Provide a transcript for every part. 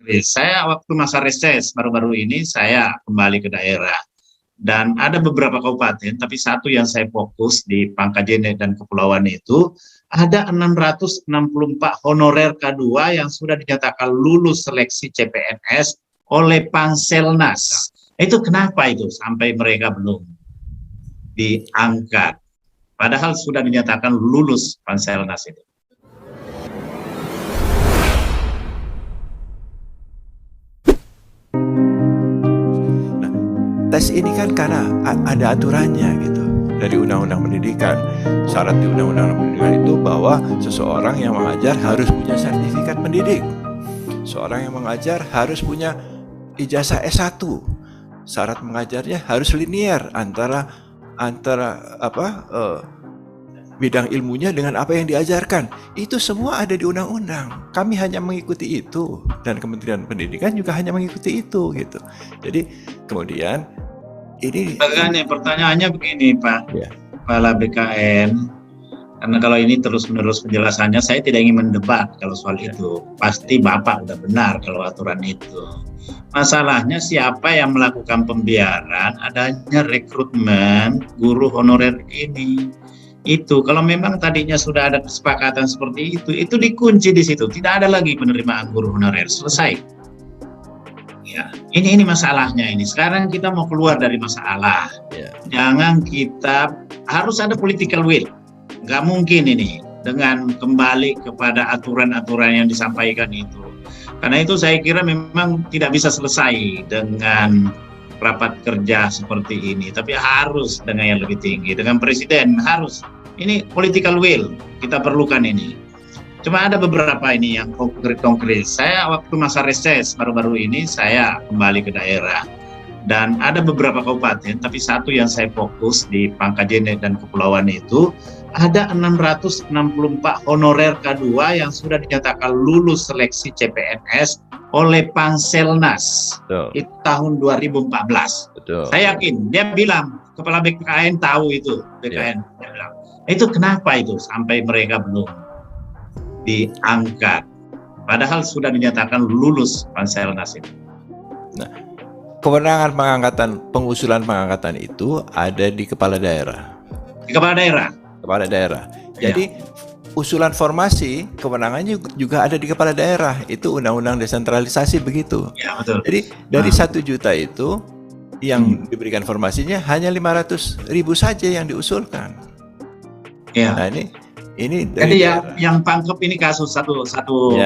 Saya waktu masa reses baru-baru ini saya kembali ke daerah dan ada beberapa kabupaten, tapi satu yang saya fokus di Pangkajene dan Kepulauan itu ada 664 honorer K2 yang sudah dinyatakan lulus seleksi CPNS oleh Panselnas. Itu kenapa itu sampai mereka belum diangkat? Padahal sudah dinyatakan lulus Panselnas itu. Tes ini kan karena ada aturannya gitu dari Undang-Undang Pendidikan. Syarat di Undang-Undang Pendidikan itu bahwa seseorang yang mengajar harus punya sertifikat pendidik. Seorang yang mengajar harus punya ijazah S1. Syarat mengajarnya harus linier antara bidang ilmunya dengan apa yang diajarkan. Itu semua ada di undang-undang. Kami hanya mengikuti itu dan Kementerian Pendidikan juga hanya mengikuti itu gitu. Jadi kemudian ini pertanyaannya begini Pak, ya. Kepala BKN, karena kalau ini terus-menerus penjelasannya saya tidak ingin mendebat kalau soal itu. Pasti Bapak udah benar kalau aturan itu. Masalahnya siapa yang melakukan pembiaran adanya rekrutmen guru honorer ini. Itu kalau memang tadinya sudah ada kesepakatan seperti itu dikunci di situ, tidak ada lagi penerimaan guru honorer, selesai. Ya, ini masalahnya ini. Sekarang kita mau keluar dari masalah. Ya. Jangan kita harus ada political will. Nggak mungkin ini dengan kembali kepada aturan-aturan yang disampaikan itu. Karena itu saya kira memang tidak bisa selesai dengan rapat kerja seperti ini, tapi harus dengan yang lebih tinggi, dengan presiden harus. Ini political will kita perlukan ini. Cuma ada beberapa ini yang konkret. Saya waktu masa reses baru-baru ini saya kembali ke daerah dan ada beberapa kabupaten, tapi satu yang saya fokus di Pangkajene dan Kepulauan itu ada 664 honorer K2 yang sudah dinyatakan lulus seleksi CPNS oleh Panselnas. Itu tahun 2014. Betul. Saya yakin dia bilang kepala BKN tahu itu BKN. Dia bilang itu kenapa itu sampai mereka belum diangkat? Padahal sudah dinyatakan lulus Panselnas itu. Nah, kewenangan pengusulan pengangkatan itu ada di kepala daerah. Di kepala daerah. Kepala daerah. Jadi usulan formasi kewenangannya juga ada di kepala daerah. Itu undang-undang desentralisasi begitu. Ya, betul. Jadi dari 1 juta itu yang diberikan formasinya hanya 500.000 saja yang diusulkan. Ya. Nah ini jadi yang pangkep ini kasus satu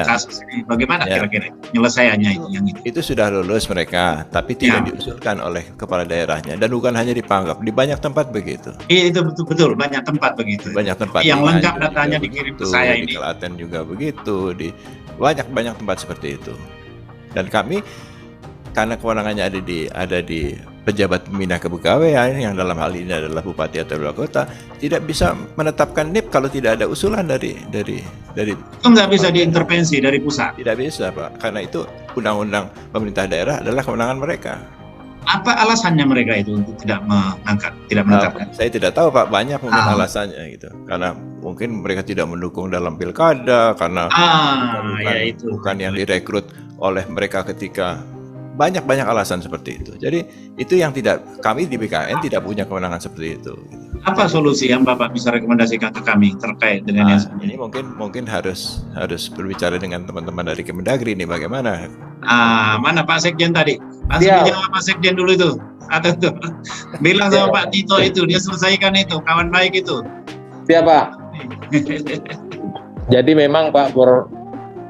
kasus ini bagaimana kira-kira penyelesaiannya itu sudah lulus mereka, tapi tidak diusulkan oleh kepala daerahnya dan bukan hanya di Pangkep, di banyak tempat begitu. Iya itu betul banyak tempat begitu. Banyak tempat yang lengkap datanya dikirim ke saya ini. Di Klaten juga begitu, di banyak tempat seperti itu. Dan kami karena kewenangannya ada di pejabat pembina kepegawaian yang dalam hal ini adalah bupati atau wali kota, tidak bisa menetapkan NIP kalau tidak ada usulan dari itu nggak bisa diintervensi dari pusat. Tidak bisa Pak, karena itu undang-undang pemerintah daerah adalah kewenangan mereka. Apa alasannya mereka itu untuk tidak menetapkan? Saya tidak tahu Pak, banyak mungkin alasannya gitu. Karena mungkin mereka tidak mendukung dalam pilkada, karena bukan yang direkrut oleh mereka ketika banyak alasan seperti itu. Jadi itu yang kami di BKN tidak punya kewenangan seperti itu. Apa solusi yang Bapak bisa rekomendasikan ke kami terkait dengan yang ini mungkin harus berbicara dengan teman-teman dari Kemendagri ini bagaimana? Mana Pak Sekjen tadi? Jawab Pak Sekjen dulu itu. Atau itu bilang sama Pak Tito itu dia selesaikan itu, kawan baik itu. Siapa? Jadi memang Pak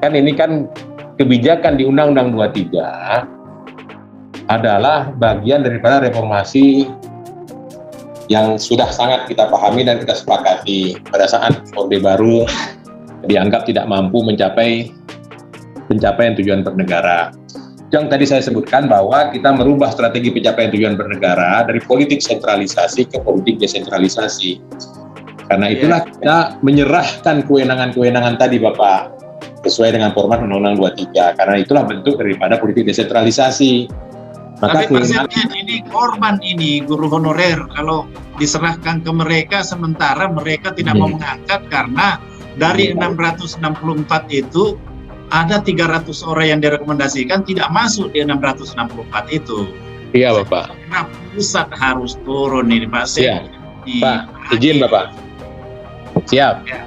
kan ini kan kebijakan di Undang-Undang 23 adalah bagian daripada reformasi yang sudah sangat kita pahami dan kita sepakati pada saat Orde Baru dianggap tidak mampu mencapai pencapaian tujuan bernegara. Yang tadi saya sebutkan bahwa kita merubah strategi pencapaian tujuan bernegara dari politik sentralisasi ke politik desentralisasi. Karena itulah kita menyerahkan kewenangan-kewenangan tadi Bapak sesuai dengan format Undang-Undang 23. Karena itulah bentuk daripada politik desentralisasi. Maka tapi Sekjen ini korban ini guru honorer kalau diserahkan ke mereka sementara mereka tidak mau mengangkat karena dari 664 itu ada 300 orang yang direkomendasikan tidak masuk di 664 itu. Iya Bapak. Karena pusat harus turun ini Pak. Iya. Pak, izin Bapak. Siap. Ya.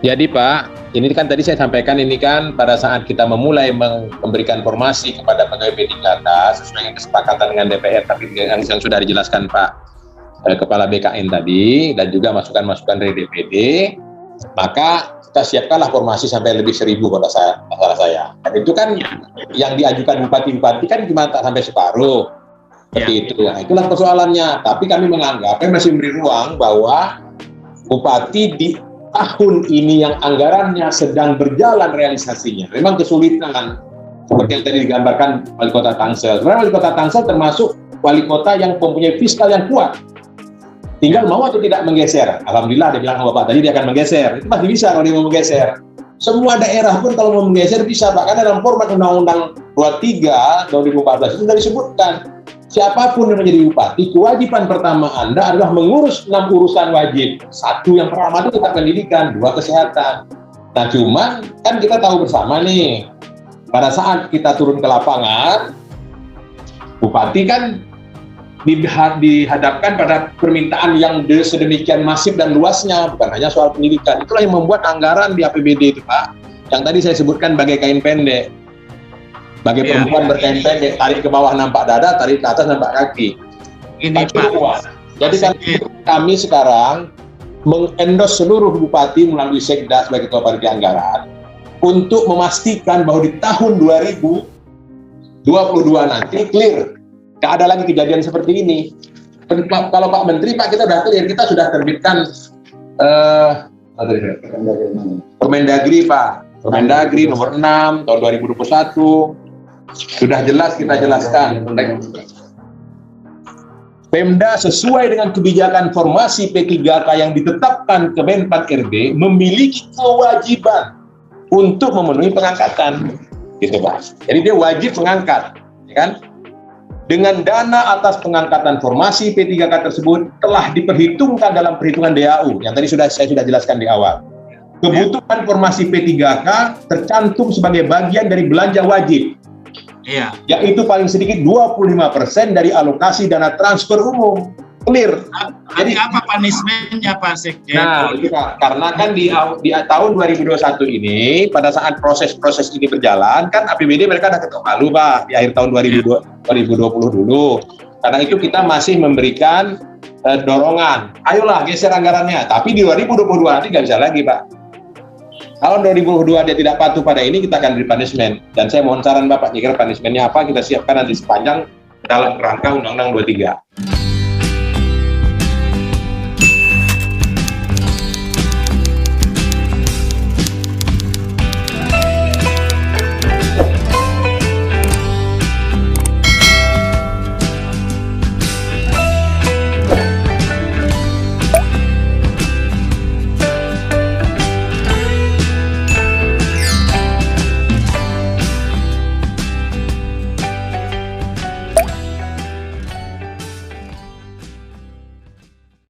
Jadi Pak, ini kan tadi saya sampaikan ini kan pada saat kita memulai memberikan formasi kepada pegawai P3K sesuai dengan kesepakatan dengan DPR, tapi yang sudah dijelaskan Pak Kepala BKN tadi dan juga masukan-masukan dari DPD, maka kita siapkanlah formasi sampai lebih 1.000 kalau masalah saya. Dan itu kan yang diajukan bupati-bupati kan cuma tak sampai separuh. Seperti itu. Nah, itulah persoalannya. Tapi kami menganggap masih memberi ruang bahwa bupati di tahun ini yang anggarannya sedang berjalan realisasinya. Memang kesulitan seperti yang tadi digambarkan Wali Kota Tangsel. Sebenarnya Wali Kota Tangsel termasuk wali kota yang mempunyai fiskal yang kuat. Tinggal mau atau tidak menggeser. Alhamdulillah dia bilang sama Bapak tadi dia akan menggeser. Itu pasti bisa kalau dia mau menggeser. Semua daerah pun kalau mau menggeser bisa Pak. Karena dalam format Undang-Undang 23 2014 itu sudah disebutkan. Siapapun yang menjadi bupati, kewajiban pertama Anda adalah mengurus 6 urusan wajib. 1 yang pertama itu tentang pendidikan, 2 kesehatan. Nah cuman kan kita tahu bersama nih, pada saat kita turun ke lapangan, bupati kan dihadapkan pada permintaan yang sedemikian masif dan luasnya, bukan hanya soal pendidikan. Itulah yang membuat anggaran di APBD itu Pak, yang tadi saya sebutkan bagai kain pendek. Bagi perempuan berkain pendek, tarik ke bawah nampak dada, tarik ke atas nampak kaki. Ini Pak. Jadi kami sekarang mengendorse seluruh bupati melalui Sekda sebagai ketua panitia anggaran untuk memastikan bahwa di tahun 2022 nanti clear. Tidak ada lagi kejadian seperti ini. Kalau Pak Menteri, Pak kita sudah clear, kita sudah terbitkan Permendagri Pak, Permendagri nomor 6 tahun 2021. Sudah jelas kita jelaskan. Pemda sesuai dengan kebijakan formasi P3K yang ditetapkan Kemenpan RB memiliki kewajiban untuk memenuhi pengangkatan, gitu Pak. Jadi dia wajib mengangkat, ya kan? Dengan dana atas pengangkatan formasi P3K tersebut telah diperhitungkan dalam perhitungan DAU yang tadi saya sudah jelaskan di awal. Kebutuhan formasi P3K tercantum sebagai bagian dari belanja wajib. Iya. Yaitu paling sedikit 25% dari alokasi dana transfer umum. Clear. Jadi apa punishment-nya Pak Sekjen? Nah, itu Pak. Karena kan di tahun 2021 ini, pada saat proses-proses ini berjalan, kan APBD mereka ada ketok palu Pak, di akhir tahun 2020 dulu. Karena itu kita masih memberikan dorongan. Ayolah geser anggarannya. Tapi di 2022 nanti nggak bisa lagi Pak. Tahun 2022 dia tidak patuh pada ini, kita akan beri punishment. Dan saya mohon saran Bapak, kira punishment-nya apa, kita siapkan nanti sepanjang dalam kerangka Undang-Undang 23.